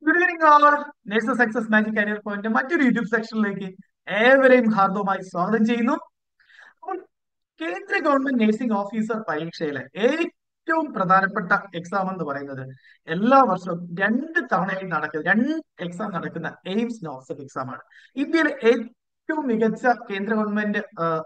Good evening all. Nurse success magic career point മറ്റൊരു YouTube സെക്ഷനിലേക്ക് ഏവരെയും ഹാർദവമായി സ്വാഗതം ചെയ്യുന്നു. അപ്പോൾ കേന്ദ്ര ഗവൺമെന്റ് നഴ്സിംഗ് ഓഫീസർ പരീക്ഷയിലെ ഏറ്റവും പ്രധാനപ്പെട്ട എക്സാം എന്ന് പറയുന്നത് എല്ലാ വർഷവും രണ്ട് തവണയായി നടക്കുന്ന എക്സാം നടക്കുന്ന എയിംസ് നോർസെറ്റ് എക്സാം ആണ്. ഇന്ത്യയിലെ ഏറ്റവും മികച്ച കേന്ദ്ര ഗവൺമെന്റ്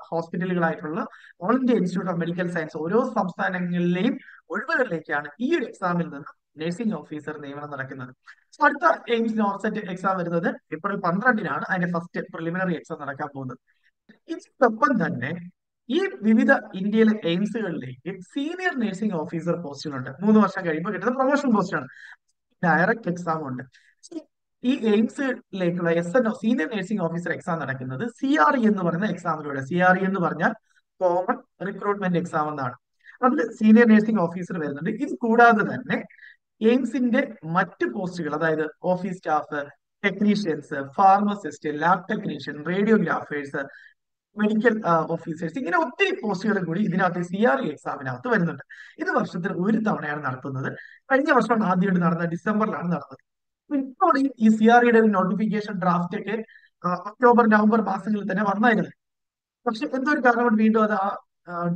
ഹോസ്പിറ്റലുകളായിട്ടുള്ള all India institute of medical science ഓരോ സംസ്ഥാനങ്ങളിലെയും ഒഴിവുകളിലേക്കാണ് ഈ ഒരു എക്സാമിൽ നിന്ന് നഴ്സിംഗ് ഓഫീസർ നിയമനം നടക്കുന്നത്. So, അടുത്ത എയിംസ് നോർസെറ്റ് എക്സാം വരുന്നത് ഏപ്രിൽ 12-നാണ് അതിന്റെ ഫസ്റ്റ് പ്രിലിമിനറി എക്സാം നടക്കാൻ പോകുന്നത്. ഇതിനൊപ്പം തന്നെ ഈ വിവിധ ഇന്ത്യയിലെ എയിംസുകളിലേക്ക് സീനിയർ നഴ്സിംഗ് ഓഫീസർ പോസ്റ്റുകളുണ്ട്. 3 വർഷം കഴിയുമ്പോൾ കിട്ടുന്ന പ്രൊമോഷൻ പോസ്റ്റാണ്. ഡയറക്റ്റ് എക്സാം ഉണ്ട്. ഈ എയിംസിലേക്കുള്ള SNO senior nursing officer exam നടക്കുന്നത് CRE എന്ന് പറയുന്ന എക്സാമിലൂടെ. CRE എന്ന് പറഞ്ഞാൽ കോമൺ റിക്രൂട്ട്മെന്റ് എക്സാം എന്നാണ്. അതിൽ സീനിയർ നഴ്സിംഗ് ഓഫീസർ വരുന്നുണ്ട്. ഇത് കൂടാതെ തന്നെ എയിംസിന്റെ മറ്റ് പോസ്റ്റുകൾ, അതായത് office staff, technicians, pharmacist, lab technician, radiographers, medical officers, ഇങ്ങനെ ഒത്തിരി പോസ്റ്റുകളും കൂടി ഇതിനകത്ത് CRE എക്സാമിനകത്ത് വരുന്നുണ്ട്. ഇത് വർഷത്തിൽ ഒരു തവണയാണ് നടത്തുന്നത്. കഴിഞ്ഞ വർഷം ആദ്യമായിട്ട് നടന്നത് ഡിസംബറിലാണ് നടന്നത്. ഇപ്പോൾ ഈ CREയുടെ ഒരു നോട്ടിഫിക്കേഷൻ ഡ്രാഫ്റ്റ് ഒക്കെ ഒക്ടോബർ നവംബർ മാസങ്ങളിൽ തന്നെ വന്നായിരുന്നു. പക്ഷെ എന്തോ ഒരു കാരണം കൊണ്ട് വീണ്ടും അത്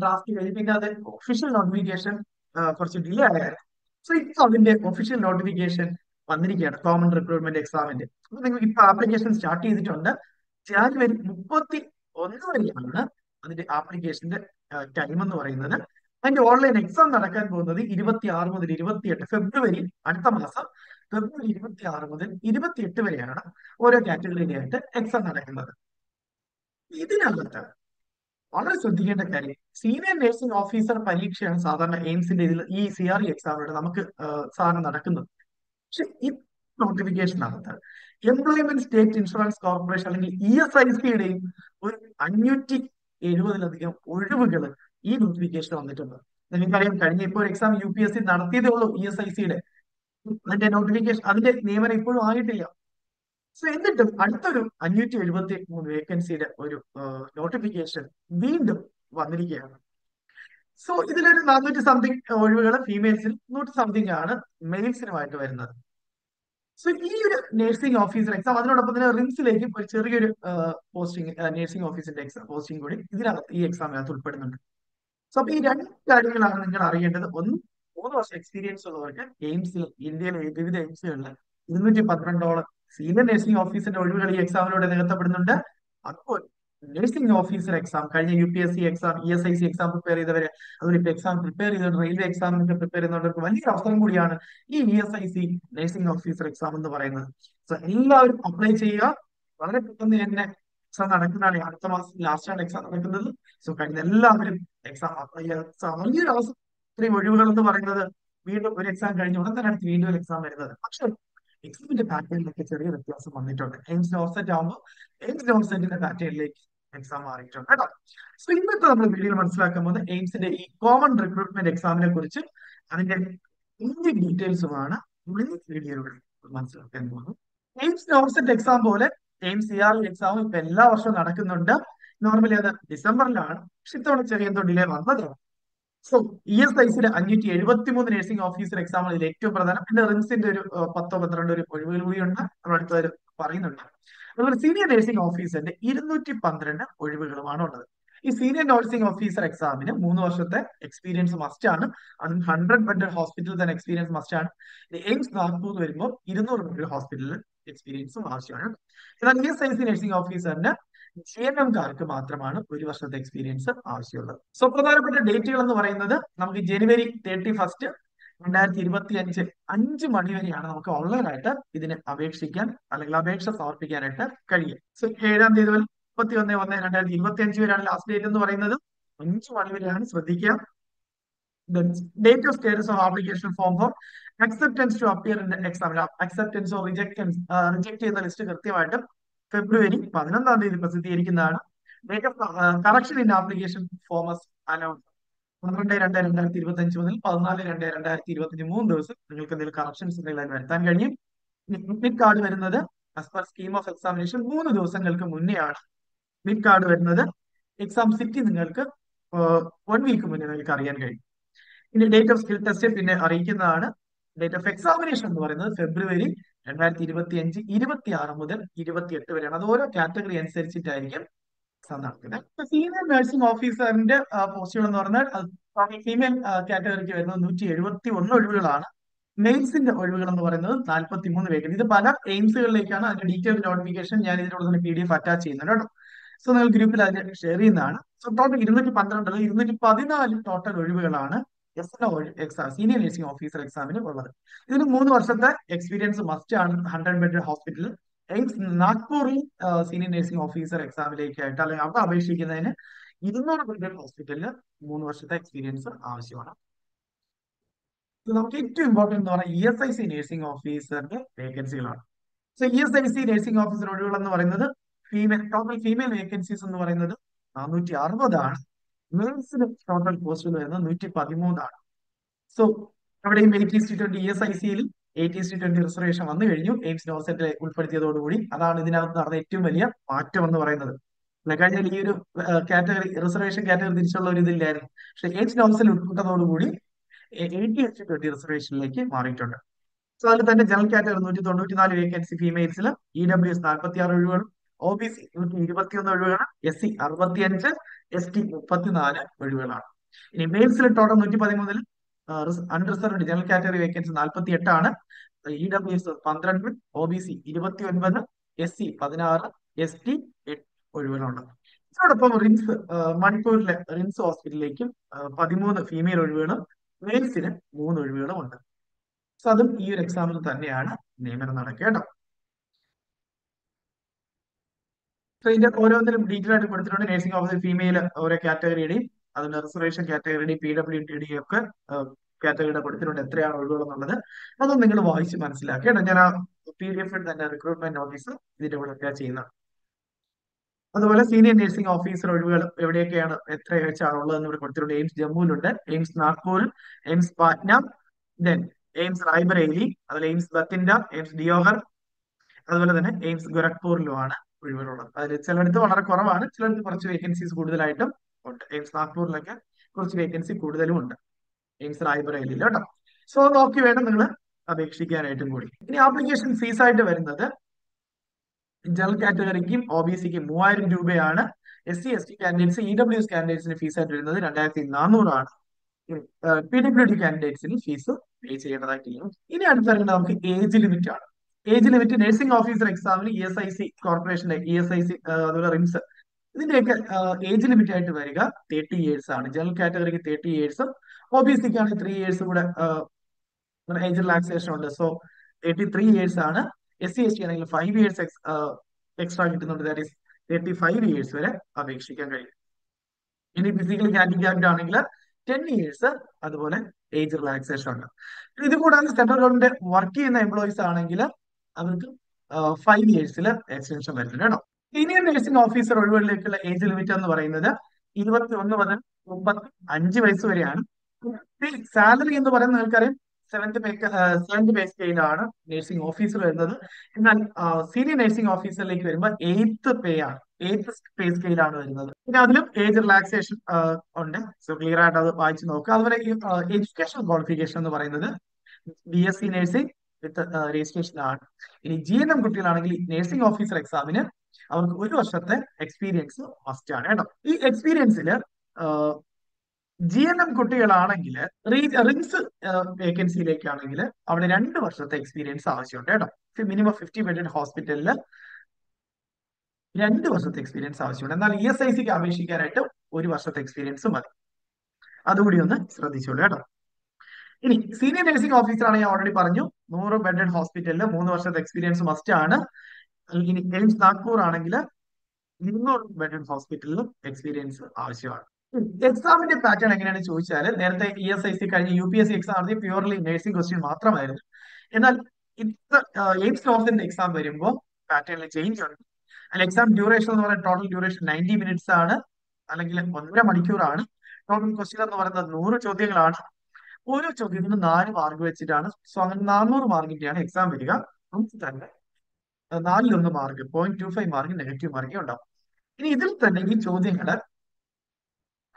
ഡ്രാഫ്റ്റ് കഴിഞ്ഞ് പിന്നെ അത് ഒഫീഷ്യൽ നോട്ടിഫിക്കേഷൻ കുറച്ച് ഡിലേ ആയിരുന്നു. സോ ഇപ്പൊ അതിന്റെ ഒഫീഷ്യൽ നോട്ടിഫിക്കേഷൻ വന്നിരിക്കുകയാണ് കോമൺ റിക്രൂട്ട്മെന്റ് എക്സാമിന്റെ. അപ്പൊ നിങ്ങൾ ഇപ്പൊ ആപ്ലിക്കേഷൻ സ്റ്റാർട്ട് ചെയ്തിട്ടുണ്ട്. ജാനുവരി 31 വരെയാണ് അതിന്റെ ആപ്ലിക്കേഷന്റെ ടൈം എന്ന് പറയുന്നത്. അതിന്റെ ഓൺലൈൻ എക്സാം നടക്കാൻ പോകുന്നത് 26 മുതൽ 28 ഫെബ്രുവരി, അടുത്ത മാസം ഫെബ്രുവരി 26 മുതൽ 28 വരെയാണ് ഓരോ കാറ്റഗറിയിലായിട്ട് എക്സാം നടക്കുന്നത്. ഇതിനകത്ത് വളരെ ശ്രദ്ധിക്കേണ്ട കാര്യം, സീനിയർ നഴ്സിംഗ് ഓഫീസർ പരീക്ഷയാണ് സാധാരണ എയിംസിന്റെ ഇതിൽ ഈ CRE എക്സാമിലൂടെ നമുക്ക് സാധാരണ നടക്കുന്നത്. പക്ഷെ ഈ നോട്ടിഫിക്കേഷനകത്ത് എംപ്ലോയ്മെന്റ് സ്റ്റേറ്റ് ഇൻഷുറൻസ് കോർപ്പറേഷൻ അല്ലെങ്കിൽ ESICയുടെയും ഒരു 570-ലധികം ഒഴിവുകൾ ഈ നോട്ടിഫിക്കേഷൻ വന്നിട്ടുണ്ട്. നിങ്ങൾക്കറിയാം, കഴിഞ്ഞ ഇപ്പോൾ എക്സാം UPSC നടത്തിയതേ ഉള്ളൂ ESICയുടെ. അതിന്റെ നോട്ടിഫിക്കേഷൻ, അതിന്റെ നിയമനം ഇപ്പോഴും ആയിട്ടില്ല. സോ എന്നിട്ടും അടുത്തൊരു 573 വേക്കൻസിയുടെ ഒരു നോട്ടിഫിക്കേഷൻ വീണ്ടും വന്നിരിക്കുകയാണ്. സോ ഇതിലൊരു 400 സംതിങ് ഒഴിവുകൾ ഫീമെയിൽസിൽ, 100 സംതിങ് ആണ് മെയിൽസിനുമായിട്ട് വരുന്നത്. സോ ഈ ഒരു നഴ്സിംഗ് ഓഫീസർ എക്സാം, അതിനോടൊപ്പം തന്നെ റിംസിലേക്ക് ഒരു ചെറിയൊരു പോസ്റ്റിംഗ്, നഴ്സിംഗ് ഓഫീസറിന്റെ എക്സാം പോസ്റ്റിംഗ് കൂടി ഇതിനകത്ത് ഈ എക്സാമിനകത്ത് ഉൾപ്പെടുന്നുണ്ട്. സോ അപ്പൊ ഈ രണ്ട് കാര്യങ്ങളാണ് നിങ്ങൾ അറിയേണ്ടത്. ഒന്ന്, 3 വർഷം എക്സ്പീരിയൻസ് ഉള്ളവർക്ക് എയിംസിൽ, ഇന്ത്യയിലെ വിവിധ എയിംസുകളിൽ 212ഓളം സീനിയർ നഴ്സിംഗ് ഓഫീസറിന്റെ ഒഴിവുകൾ ഈ എക്സാമിലൂടെ നികത്തപ്പെടുന്നുണ്ട്. അപ്പോൾ നഴ്സിംഗ് ഓഫീസർ എക്സാം, കഴിഞ്ഞ UPSC exam, ESIC exam prepare ചെയ്തവര്, അതുപോലെ ഇപ്പൊ എക്സാം പ്രിപ്പയർ ചെയ്തവർ, റെയിൽവേ എക്സാമിനൊക്കെ പ്രിപ്പയർ ചെയ്യുന്നവർക്ക് വലിയൊരു അവസരം കൂടിയാണ് ഈ ESIC നഴ്സിംഗ് ഓഫീസർ എക്സാം എന്ന് പറയുന്നത്. സോ എല്ലാവരും അപ്ലൈ ചെയ്യുക. വളരെ പെട്ടെന്ന് തന്നെ എക്സാം നടക്കുന്നതാണ്. അടുത്ത മാസം ലാസ്റ്റാണ് എക്സാം നടക്കുന്നത്. സോ കഴിഞ്ഞ എല്ലാവരും എക്സാം അപ്ലൈ ചെയ്യുക. വലിയൊരു അവസരം. ഇത്രയും ഒഴിവുകൾ എന്ന് പറയുന്നത്, വീണ്ടും ഒരു എക്സാം കഴിഞ്ഞ ഉടൻ തന്നെ അടുത്ത് വീണ്ടും ഒരു എക്സാം വരുന്നത്. പക്ഷെ എക്സാമിന്റെ പാറ്റേണിലൊക്കെ ചെറിയ വ്യത്യാസം വന്നിട്ടുണ്ട്. എയിംസ് നോർസെറ്റ് ആകുമ്പോൾ എയിംസ് നോർസെറ്റിന്റെ പാറ്റേണിലേക്ക് എക്സാം മാറിയിട്ടുണ്ട് കേട്ടോ. സോ ഇന്നത്തെ നമ്മൾ വീഡിയോയിൽ മനസ്സിലാക്കാൻ പോകുന്നത് എയിംസിന്റെ ഈ കോമൺ റിക്രൂട്ട്മെന്റ് എക്സാമിനെ കുറിച്ച് അതിന്റെ ഇന്ത്യൻ ഡീറ്റെയിൽസുമാണ് നമ്മൾ ഈ വീഡിയോയിലൂടെ മനസ്സിലാക്കാൻ പോകുന്നത്. എയിംസ് നോർസെറ്റ് എക്സാം പോലെ എയിംസ് CRE എക്സാം ഇപ്പൊ എല്ലാ വർഷവും നടക്കുന്നുണ്ട്. നോർമലി അത് ഡിസംബറിലാണ്, പക്ഷെ ഇത്തവണ ചെറിയ എന്തോ ഡിലേ വന്നതാണ്. സോ ESICയുടെ 573 നഴ്സിംഗ് ഓഫീസർ എക്സാം ഇതിൽ ഏറ്റവും പ്രധാനം. പിന്നെ റിംസിന്റെ ഒരു 10-12 ഒരു ഒഴിവുകൾ കൂടിയുണ്ട്, നമ്മൾ അടുത്തവർ പറയുന്നുണ്ട്. അതുപോലെ സീനിയർ നഴ്സിംഗ് ഓഫീസറിന്റെ 212 ഒഴിവുകളുമാണ് ഉള്ളത്. ഈ സീനിയർ നഴ്സിംഗ് ഓഫീസർ എക്സാമിന് 3 വർഷത്തെ എക്സ്പീരിയൻസ് മസ്റ്റ് ആണ്. അതും 100-ബെഡഡ് ഹോസ്പിറ്റലിൽ തന്നെ എക്സ്പീരിയൻസ് മസ്റ്റ് ആണ്. എയിംസ് നാഗ്പൂർ വരുമ്പോൾ 200-ബെഡഡ് ഹോസ്പിറ്റലിൽ എക്സ്പീരിയൻസും ആവശ്യമാണ്. എന്നാൽ ESIC നഴ്സിംഗ് ഓഫീസറിന് GNMകാർക്ക് മാത്രമാണ് 1 വർഷത്തെ എക്സ്പീരിയൻസ് ആവശ്യമുള്ളത്. സോ പ്രധാനപ്പെട്ട ഡേറ്റുകൾ എന്ന് പറയുന്നത്, നമുക്ക് ജനുവരി 31, 2025 5 മണി വരെയാണ് നമുക്ക് ഓൺലൈനായിട്ട് ഇതിന് അപേക്ഷിക്കാൻ അല്ലെങ്കിൽ അപേക്ഷ സമർപ്പിക്കാനായിട്ട് കഴിയും. സോ 7-ാം തീയതി മുതൽ 31/1/2025 വരെയാണ് ലാസ്റ്റ് ഡേറ്റ് എന്ന് പറയുന്നത്. 5 മണി വരെയാണ്, ശ്രദ്ധിക്കുക. Date of status of application form for acceptance to appear in exam, acceptance or reject ചെയ്യുന്ന ലിസ്റ്റ് കൃത്യമായിട്ടും ഫെബ്രുവരി 11-ാം തീയതി പ്രസിദ്ധീകരിക്കുന്നതാണ്. Date of correction in application forms announce 12/2/2025 മുതൽ 14/2/2025, 3 ദിവസം നിങ്ങൾക്ക് എന്തെങ്കിലും കറക്ഷൻസ് ഉണ്ടെങ്കിൽ അത് വരുത്താൻ കഴിയും. അഡ്മിറ്റ് കാർഡ് വരുന്നത് as per scheme of examination 3 ദിവസങ്ങൾക്ക് മുന്നെയാണ് അഡ്മിറ്റ് കാർഡ് വരുന്നത്. എക്സാം സിറ്റി നിങ്ങൾക്ക് 1 വീക്ക് മുന്നേ നിങ്ങൾക്ക് അറിയാൻ കഴിയും. ഇനി ഡേറ്റ് ഓഫ് സ്കിൽ ടെസ്റ്റ് പിന്നെ അറിയിക്കുന്നതാണ്. ഡേറ്റ് ഓഫ് എക്സാമിനേഷൻ എന്ന് പറയുന്നത് ഫെബ്രുവരി 2025 26 മുതൽ 28 വരെയാണ്. അത് ഓരോ കാറ്റഗറി അനുസരിച്ചിട്ടായിരിക്കും എക്സാം നടക്കുന്നത്. സീനിയർ നഴ്സിംഗ് ഓഫീസറിന്റെ പോസ്റ്റുകൾ എന്ന് പറഞ്ഞാൽ ഫീമെയിൽ കാറ്റഗറിക്ക് വരുന്നത് 171 ഒഴിവുകളാണ്. മെയിൽസിന്റെ ഒഴിവുകൾ എന്ന് പറയുന്നത് 43 വേക്കൻസി. ഇത് പല എയിംസുകളിലേക്കാണ്. അതിന്റെ ഡീറ്റെയിൽഡ് നോട്ടിഫിക്കേഷൻ ഞാൻ ഇതിനോട് തന്നെ PDF അറ്റാച്ച് ചെയ്യുന്നുണ്ട് കേട്ടോ. സോ നിങ്ങൾ ഗ്രൂപ്പിൽ അതിന് ഷെയർ ചെയ്യുന്നതാണ്. സോ ടോട്ടൽ 212 214 ടോട്ടൽ ഒഴിവുകളാണ് SNO exam, senior nursing officer എക്സാമിന് ഉള്ളത്. ഇതിന് 3 വർഷത്തെ എക്സ്പീരിയൻസ് മസ്റ്റ് ആണ്. 100-ബെഡ് ഹോസ്പിറ്റൽ എയിംസ് നാഗ്പൂറിൽ സീനിയർ നഴ്സിംഗ് ഓഫീസർ എക്സാമിലേക്കായിട്ട് അല്ലെങ്കിൽ അവിടെ അപേക്ഷിക്കുന്നതിന് 200-ബെഡ് ഹോസ്പിറ്റലിൽ 3 വർഷത്തെ എക്സ്പീരിയൻസ് ആവശ്യമാണ്. നമുക്ക് ഏറ്റവും ഇമ്പോർട്ടന്റ് എന്ന് പറഞ്ഞാൽ ESIC നഴ്സിംഗ് ഓഫീസറിന്റെ വേക്കൻസികളാണ്. സോ ESIC നഴ്സിംഗ് ഓഫീസർ ഒഴിവുകൾ എന്ന് പറയുന്നത് ടോട്ടൽ ഫീമെയിൽ വേക്കൻസീസ് എന്ന് പറയുന്നത് 460 ആണ്. മെയിൽസിന് ടോട്ടൽ പോസ്റ്റുകൾ വരുന്നത് 113 ആണ്. സോ അവിടെയും 80/20 ESIC-ൽ 80/20 റിസർവേഷൻ വന്നു കഴിഞ്ഞു. എയിംസ് നോർസെറ്റ് ഉൾപ്പെടുത്തിയതോടുകൂടി അതാണ് ഇതിനകത്ത് നടന്ന ഏറ്റവും വലിയ മാറ്റം എന്ന് പറയുന്നത്. കഴിഞ്ഞാൽ ഈ ഒരു കാറ്റഗറി റിസർവേഷൻ കാറ്റഗറി തിരിച്ചുള്ള ഒരു ഇതില്ലായിരുന്നു. പക്ഷെ എയിംസ് നോർസെൽ ഉൾപ്പെട്ടതോടുകൂടി 80/20 റിസർവേഷനിലേക്ക് മാറിയിട്ടുണ്ട്. സോ അതിൽ തന്നെ ജനറൽ കാറ്റഗറി 194 വേക്കൻസി ഫീമെയിൽസിൽ, EWS 46 ഒഴിവുകളും, OBC 121 ഒഴിവുകളും, SC 65, ST 34 ഒഴിവുകളാണ്. ഇനി മെയിൽസിൽ total 113, unreserved general category vacancy 48 ആണ്. EWS 12, OBC 29, SC 16, ST 8 ഒഴിവുകളുണ്ട്. ഇതോടൊപ്പം മണിപ്പൂരിലെ റിംസ് ഹോസ്പിറ്റലിലേക്കും 13 ഫീമെയിൽ ഒഴിവുകളും മെയിൽസിന് 3 ഒഴിവുകളും ഉണ്ട്. സോ അതും ഈ ഒരു എക്സാമിൽ തന്നെയാണ് നിയമനം നടക്കുക കേട്ടോ. സോ ഇതിന്റെ ഓരോന്നിലും ഡീറ്റെയിൽ ആയിട്ട് കൊടുത്തിട്ടുണ്ട്. നഴ്സിംഗ് ഓഫീസർ ഫീമെയിൽ ഓരോ കാറ്റഗറിയുടെയും അതിന്റെ റിസർവേഷൻ കാറ്റഗറിയുടെയും PWD ഒക്കെ കാറ്റഗറിയുടെ കൊടുത്തിട്ടുണ്ട്, എത്രയാണ് ഒഴിവുകൾ എന്നുള്ളത്. അതൊന്നും നിങ്ങൾ വായിച്ച് മനസ്സിലാക്കുക കേട്ടോ. ഞാൻ ആ PDF തന്നെ റിക്രൂട്ട്മെന്റ് നോട്ടീസ് ഇതിന്റെ കൂടെ അറ്റാച്ച് ചെയ്യുന്നത്. അതുപോലെ സീനിയർ നഴ്സിംഗ് ഓഫീസർ ഒഴിവുകൾ എവിടെയൊക്കെയാണ് എത്ര വെച്ചാണ് ഉള്ളതെന്ന് ഇവിടെ കൊടുത്തിട്ടുണ്ട്. എയിംസ് ജമ്മുവിലുണ്ട്, എയിംസ് നാഗ്പൂരിൽ, AIIMS Patna, then AIIMS Raebareli, അതുപോലെ എയിംസ് ബത്തിൻഡ, എയിംസ് ദിയോഘർ, അതുപോലെ തന്നെ എയിംസ് ഗോരഖ്പൂരിലുമാണ് ഒഴിവുകളുള്ളത്. അതിൽ ചിലയിടത്ത് വളരെ കുറവാണ്, ചിലയിടത്ത് കുറച്ച് വേക്കൻസീസ് കൂടുതലായിട്ടും ഉണ്ട്. എയിംസ് നാഗ്പൂരിലൊക്കെ കുറച്ച് വേക്കൻസി കൂടുതലും ഉണ്ട്, എയിംസ് റായ്ബറേലിയിൽ കേട്ടോ. സോ നോക്കി വേണം നിങ്ങൾ അപേക്ഷിക്കാനായിട്ടും കൂടി. ഇനി ആപ്ലിക്കേഷൻ ഫീസ് ആയിട്ട് വരുന്നത് ജനറൽ കാറ്റഗറിക്കും OBC-ക്കും 3000 രൂപയാണ്. SC/ST കാൻഡിഡേറ്റ്സ്, EWS കാൻഡിഡേറ്റ്സിന് ഫീസ് ആയിട്ട് വരുന്നത് 2400 ആണ്. PWD കാൻഡിഡേറ്റ്സിന് ഫീസ് പേ ചെയ്യേണ്ടതായിട്ടില്ല. ഇനി അടുത്തറിയേണ്ടത് നമുക്ക് ഏജ് ലിമിറ്റ് ആണ്. ഏജ് ലിമിറ്റ് നഴ്സിംഗ് ഓഫീസർ എക്സാമിന് ESIC കോർപ്പറേഷന്റെ ESIC അതുപോലെ റിംസ് ഇതിന്റെയൊക്കെ ഏജ് ലിമിറ്റ് ആയിട്ട് വരിക 30 ഇയേഴ്സ് ആണ്. ജനറൽ കാറ്റഗറിക്ക് 30 ഇയേഴ്സും OBC-ക്കാണ് 3 ഇയേഴ്സ് കൂടെ ഏജ് റിലാക്സേഷൻ ഉണ്ട്. സോ 33 ഇയേഴ്സ് ആണ്. SC/ST ആണെങ്കിൽ 5 ഇയേഴ്സ് എക്സ്ട്രാ കിട്ടുന്നുണ്ട്. ദാറ്റ് ഈസ് 35 ഇയേഴ്സ് വരെ അപേക്ഷിക്കാൻ കഴിയും. ഇനി ഫിസിക്കലി ഹാൻഡിക്യാപ്ഡ് ആണെങ്കിൽ 10 ഇയേഴ്സ് അതുപോലെ ഏജ് റിലാക്സേഷൻ ഉണ്ട്. ഇത് കൂടാതെ സെൻട്രൽ ഗവൺമെന്റ് വർക്ക് ചെയ്യുന്ന എംപ്ലോയീസ് ആണെങ്കിൽ അവർക്ക് 5 ഇയേഴ്സിൽ എക്സ്റ്റൻഷൻ വരുന്നുണ്ട് കേട്ടോ. സീനിയർ നഴ്സിംഗ് ഓഫീസർ ഒഴിവുകളിലേക്കുള്ള ഏജ് ലിമിറ്റ് എന്ന് പറയുന്നത് 21 മുതൽ 35 വയസ്സ് വരെയാണ്. സാലറി എന്ന് പറയുന്നത് നിങ്ങൾക്കറിയാം 7th പേ സ്കെയിലാണ് നഴ്സിംഗ് ഓഫീസർ വരുന്നത്. എന്നാൽ സീനിയർ നഴ്സിംഗ് ഓഫീസറിലേക്ക് വരുമ്പോൾ 8th പേ സ്കെയിലാണ് വരുന്നത്. പിന്നെ അതിലും ഏജ് റിലാക്സേഷൻ ഉണ്ട്. സോ ക്ലിയർ ആയിട്ട് അത് വായിച്ചു നോക്കുക. അതുപോലെ ഈ എഡ്യൂക്കേഷൻ ക്വാളിഫിക്കേഷൻ എന്ന് പറയുന്നത് BSc നഴ്സിംഗ് വിത്ത് രജിസ്ട്രേഷൻ ആണ്. ഇനി GNM കുട്ടികളാണെങ്കിൽ നഴ്സിംഗ് ഓഫീസർ എക്സാമിന് അവർക്ക് 1 വർഷത്തെ എക്സ്പീരിയൻസ് മസ്റ്റ് ആണ് കേട്ടോ. ഈ എക്സ്പീരിയൻസിൽ GNM കുട്ടികളാണെങ്കിൽ റിംസ് വേക്കൻസിയിലേക്കാണെങ്കിൽ അവിടെ 2 വർഷത്തെ എക്സ്പീരിയൻസ് ആവശ്യമുണ്ട് കേട്ടോ. മിനിമം 50-ബെഡഡ് ഹോസ്പിറ്റലിൽ 2 വർഷത്തെ എക്സ്പീരിയൻസ് ആവശ്യമുണ്ട്. എന്നാൽ ESIC-ക്ക് അപേക്ഷിക്കാനായിട്ട് 1 വർഷത്തെ എക്സ്പീരിയൻസ് മതി. അതുകൂടി ഒന്ന് ശ്രദ്ധിച്ചോളൂ കേട്ടോ. ഇനി സീനിയർ നഴ്സിംഗ് ഓഫീസർ ആണ്, ഞാൻ ഓൾറെഡി പറഞ്ഞു 100-ബെഡഡ് ഹോസ്പിറ്റലിൽ 3 വർഷത്തെ എക്സ്പീരിയൻസ് മസ്റ്റ് ആണ്. ഇനി എയിംസ് നാഗ്പൂർ ആണെങ്കിൽ 200-ബെഡഡ് ഹോസ്പിറ്റലിലും എക്സ്പീരിയൻസ് ആവശ്യമാണ്. എക്സാമിന്റെ പാറ്റേൺ എങ്ങനെയാണെന്ന് ചോദിച്ചാൽ, നേരത്തെ ESIC കഴിഞ്ഞ UPSC എക്സാം നടത്തിയ പ്യൂർലി നഴ്സിംഗ് ക്വസ്റ്റ്യൻ മാത്രമായിരുന്നു. എന്നാൽ എയിംസ് നോർസെറ്റ് എക്സാം വരുമ്പോൾ പാറ്റേണിൽ ചേഞ്ച് ഉണ്ട്. അല്ല, എക്സാം ഡ്യൂറേഷൻ എന്ന് പറയുന്നത് ടോട്ടൽ ഡ്യൂറേഷൻ 90 മിനിറ്റ്സ് ആണ്, അല്ലെങ്കിൽ 1.5 മണിക്കൂറാണ്. ടോട്ടൽ ക്വസ്റ്റ്യൻ എന്ന് പറയുന്നത് 100 ചോദ്യങ്ങളാണ്. ഓരോ ചോദ്യത്തിനും 4 മാർക്ക് വെച്ചിട്ടാണ്. സോ അങ്ങനെ 400 മാർക്കിന്റെയാണ് എക്സാം വരിക. നമുക്ക് തന്നെ 4-1 മാർക്ക് 0.25 മാർക്ക് നെഗറ്റീവ് മാർക്കേ ഉണ്ടാവും. ഇനി ഇതിൽ തന്നെ ഈ ചോദ്യങ്ങള്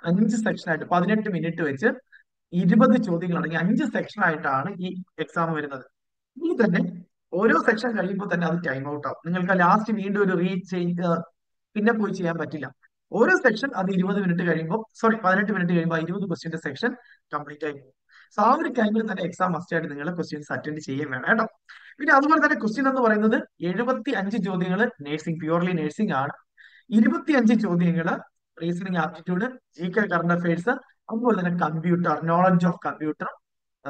5 സെക്ഷനായിട്ട് 18 മിനിറ്റ് വെച്ച് 20 ചോദ്യങ്ങളാണെങ്കിൽ 5 സെക്ഷനായിട്ടാണ് ഈ എക്സാം വരുന്നത്. ഇതിൽ തന്നെ ഓരോ സെക്ഷൻ കഴിയുമ്പോൾ തന്നെ അത് ടൈം ഔട്ട് ആവും. നിങ്ങൾക്ക് ലാസ്റ്റ് വീണ്ടും ഒരു ചേഞ്ച് പിന്നെ പോയി ചെയ്യാൻ പറ്റില്ല. ഓരോ സെക്ഷൻ അത് 20 മിനിറ്റ് കഴിയുമ്പോൾ, സോറി 18 മിനിറ്റ് കഴിയുമ്പോൾ 20 ക്വസ്റ്റ്യന്റെ സെക്ഷൻ കംപ്ലീറ്റ് ആയി പോകും. സോ ആ ഒരു ടൈമിൽ തന്നെ എക്സാം മസ്റ്റ് ആയിട്ട് നിങ്ങൾ ക്വസ്റ്റ്യൻസ് അറ്റൻഡ് ചെയ്യുകയും വേണം കേട്ടോ. പിന്നെ അതുപോലെ തന്നെ ക്വസ്റ്റ്യൻ എന്ന് പറയുന്നത് 75 ചോദ്യങ്ങൾ നേഴ്സിംഗ്, പ്യൂർലി നേഴ്സിംഗ് ആണ്. 25 ചോദ്യങ്ങൾ reasoning, aptitude, GK, current affairs, അതുപോലെ തന്നെ computer, knowledge of computer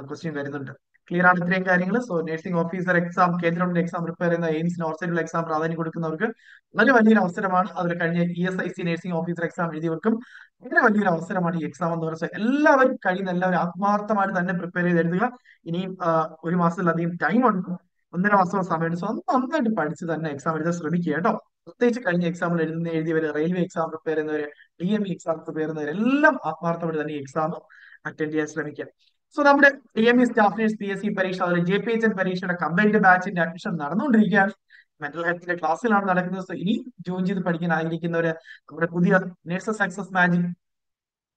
question വരുന്നുണ്ട്. ക്ലിയർ ആണ് ഇത്രയും കാര്യങ്ങൾ. സോ നഴ്സിംഗ് ഓഫീസർ എക്സാം, കേന്ദ്ര ഗവൺമെന്റ് എക്സാം പ്രിപ്പയർ ചെയ്യുന്ന എയിംസ്, നോർസൈറ്റുള്ള എക്സാം പ്രാധാന്യം കൊടുക്കുന്നവർക്ക് വളരെ വലിയൊരു അവസരമാണ്. അതിൽ കഴിഞ്ഞ ESIC നഴ്സിംഗ് ഓഫീസർ എക്സാം എഴുതിയവർക്കും വളരെ വലിയൊരു അവസരമാണ് ഈ എക്സാം എന്ന് പറയുന്നത്. എല്ലാവരും കഴിയുന്ന എല്ലാവരും ആത്മാർത്ഥമായിട്ട് തന്നെ പ്രിപ്പയർ ചെയ്ത് എഴുതുക. ഇനിയും 1 മാസത്തിലധികം ടൈം ഉണ്ട്, 1.5 മാസം സമയമുണ്ട്. സോ നന്നായിട്ട് പഠിച്ച് തന്നെ എക്സാം എഴുതാൻ ശ്രമിക്കുക കേട്ടോ. പ്രത്യേകിച്ച് കഴിഞ്ഞ എക്സാമിൽ എഴുതിയവര്, റെയിൽവേ എക്സാം പ്രിപ്പയർ ചെയ്യുന്നവര്, DME എക്സാം പ്രിപ്പയർ ചെയ്യുന്നവരെല്ലാം ആത്മാർത്ഥമായിട്ട് തന്നെ ഈ എക്സാം അറ്റൻഡ് ചെയ്യാൻ ശ്രമിക്കുക. സോ നമ്മുടെ DME സ്റ്റാഫ് നേഴ്സ് PSC പരീക്ഷ, അതുപോലെ JPHN പരീക്ഷയുടെ കമ്പൈൻഡ് ബാച്ചിന്റെ അഡ്മിഷൻ നടന്നുകൊണ്ടിരിക്കുകയാണ്. മെന്റൽ ഹെൽത്തിന്റെ ക്ലാസ്സിലാണ് നടക്കുന്നത്. സോ ഇനി ജോയിൻ ചെയ്ത് പഠിക്കാൻ ആഗ്രഹിക്കുന്നവര് നമ്മുടെ പുതിയ നേഴ്സസ് സക്സസ് മാജിക്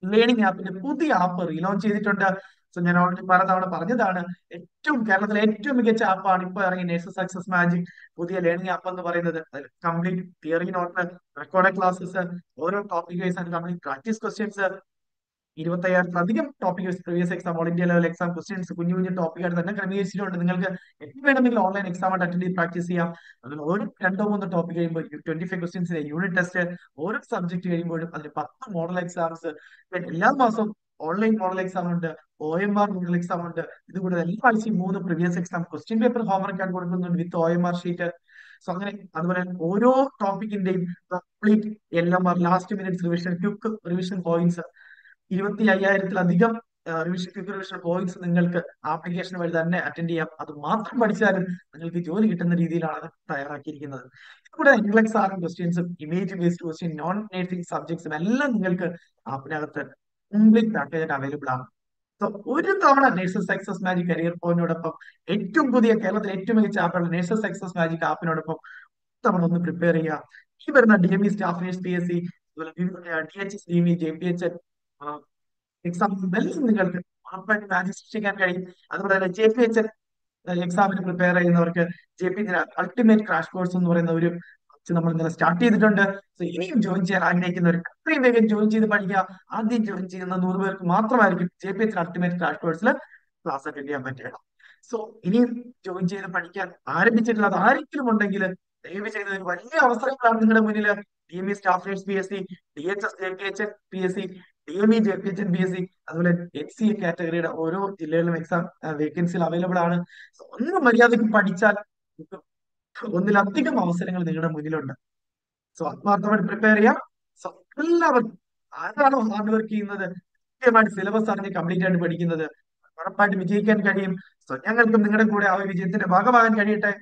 ലേണിംഗ് ആപ്പിന്റെ പുതിയ ആപ്പ് റീലോഞ്ച് ചെയ്തിട്ടുണ്ട്. സോ ഞാൻ ഓൾറെഡി പലതവണ പറഞ്ഞതാണ്, കേരളത്തിലെ ഏറ്റവും മികച്ച ആപ്പാണ് ഇപ്പോൾ ഇറങ്ങിയ നേഴ്സസ് സക്സസ് മാജിക് പുതിയ ലേണിംഗ് ആപ്പ് എന്ന് പറയുന്നത്. Complete theory note, record classes, ഓരോ topic wise and complete practice questions, 25,000-ലധികം topic previous exam, all India level exam questions കുഞ്ഞു കുഞ്ഞു ടോപ്പിക്കായിട്ട് തന്നെ ക്രമീകരിച്ചിട്ടുണ്ട്. നിങ്ങൾക്ക് എപ്പോൾ വേണമെങ്കിലും ഓൺലൈൻ എക്സാം ആയിട്ട് അറ്റൻഡ് ചെയ്ത് പ്രാക്ടീസ് ചെയ്യാം. അതിൽ ഓരോ 2-3 ടോപ്പിക് കഴിയുമ്പോൾ 25 ക്വസ്റ്റ്യൻസിന്റെ യൂണിറ്റ് ടെസ്റ്റ്, ഓരോ സബ്ജക്ട് കഴിയുമ്പോഴും അതിന് 10 മോഡൽ എക്സാംസ്, എല്ലാ മാസവും ഓൺലൈൻ മോഡൽ എക്സാം ഉണ്ട്, OMR മോഡൽ എക്സാം ഉണ്ട്. ഇതുകൂടാതെ എല്ലാ ആഴ്ചയും 3 previous exam question paper homework ആയിട്ട് കൊടുക്കുന്നുണ്ട് വിത്ത് OMR ഷീറ്റ്. സോ അങ്ങനെ അതുപോലെ ഓരോ ടോപ്പിക്കിന്റെയും complete LMR, last minute revision, quick revision points, 25,000-ലധികം ക്വിക്ക് റിവിഷൻ പോയിന്റ്സ് നിങ്ങൾക്ക് ആപ്ലിക്കേഷൻ വഴി തന്നെ അറ്റൻഡ് ചെയ്യാം. അത് മാത്രം പഠിച്ചാലും നിങ്ങൾക്ക് ജോലി കിട്ടുന്ന രീതിയിലാണ് അത് തയ്യാറാക്കിയിരിക്കുന്നത്. ഇവിടെ INCLEX ക്വസ്റ്റ്യൻസും image based question, non nursing സബ്ജക്ട്സും എല്ലാം നിങ്ങൾക്ക് ആപ്പിനകത്ത് കംപ്ലീറ്റ് പാക്കേജ് അവൈലബിൾ ആണ്. സോ ഒരു തവണ നേഴ്സസ് സക്സസ് മാജിക് കരിയർ പോയിന്റിനോടൊപ്പം ഏറ്റവും പുതിയ കേരളത്തിലെ ഏറ്റവും മികച്ച ആപ്പാണ് നേഴ്സസ് സക്സസ് മാജിക് ആപ്പിനോടൊപ്പം തവണ ഒന്ന് പ്രിപ്പയർ ചെയ്യുക. ഈ വരുന്ന DME staff nurse PSC, DHS, DME, JPHN എക്സാമിനും നിങ്ങൾക്ക് ഉറപ്പായിട്ട് മാച്ച് സൃഷ്ടിക്കാൻ കഴിയും. അതുപോലെ തന്നെ JPHN എക്സാമിന് പ്രിപ്പയർ ചെയ്യുന്നവർക്ക് JPHN അൾട്ടിമേറ്റ് ക്രാഷ് കോഴ്സ് എന്ന് പറയുന്ന ഒരു നമ്മൾ ഇന്നലെ സ്റ്റാർട്ട് ചെയ്തിട്ടുണ്ട്. സോ ഇനിയും ജോയിൻ ചെയ്യാൻ ആഗ്രഹിക്കുന്നവർ എത്രയും വേഗം ജോയിൻ ചെയ്ത് പഠിക്കുക. ആദ്യം ജോയിൻ ചെയ്യുന്ന 100 പേർക്ക് മാത്രമായിരിക്കും JPHN അൾട്ടിമേറ്റ് ക്രാഷ് കോഴ്സിൽ ക്ലാസ് അറ്റൻഡ് ചെയ്യാൻ പറ്റുക. സോ ഇനിയും ജോയിൻ ചെയ്ത് പഠിക്കാൻ ആരംഭിച്ചിട്ടുള്ളത് ആരെങ്കിലും ഉണ്ടെങ്കിൽ ദയവ് ചെയ്ത് ഒരു വലിയ അവസരങ്ങളാണ് നിങ്ങളുടെ മുന്നിൽ. DME staff nurse PSC, DHS JPHN PSC, DME JPHN PSC, അതുപോലെ HCA കാറ്റഗറിയുടെ ഓരോ ജില്ലകളിലും എക്സാം വേക്കൻസികൾ അവൈലബിൾ ആണ്. സോ ഒന്ന് മര്യാദയ്ക്ക് പഠിച്ചാൽ ഒന്നിലധികം അവസരങ്ങൾ നിങ്ങളുടെ മുന്നിലുണ്ട്. സോ ആത്മാർത്ഥമായിട്ട് പ്രിപ്പയർ ചെയ്യാം. സോ എല്ലാവർക്കും ആരാണോ ഹാർഡ് വർക്ക് ചെയ്യുന്നത്, കൃത്യമായിട്ട് സിലബസ് അറിഞ്ഞ് കംപ്ലീറ്റ് ആയിട്ട് പഠിക്കുന്നത്, ഉറപ്പായിട്ട് വിജയിക്കാൻ കഴിയും. സോ ഞങ്ങൾക്കും നിങ്ങളുടെ കൂടെ ആ ഒരു വിജയത്തിന്റെ ഭാഗമാകാൻ കഴിയട്ടെ.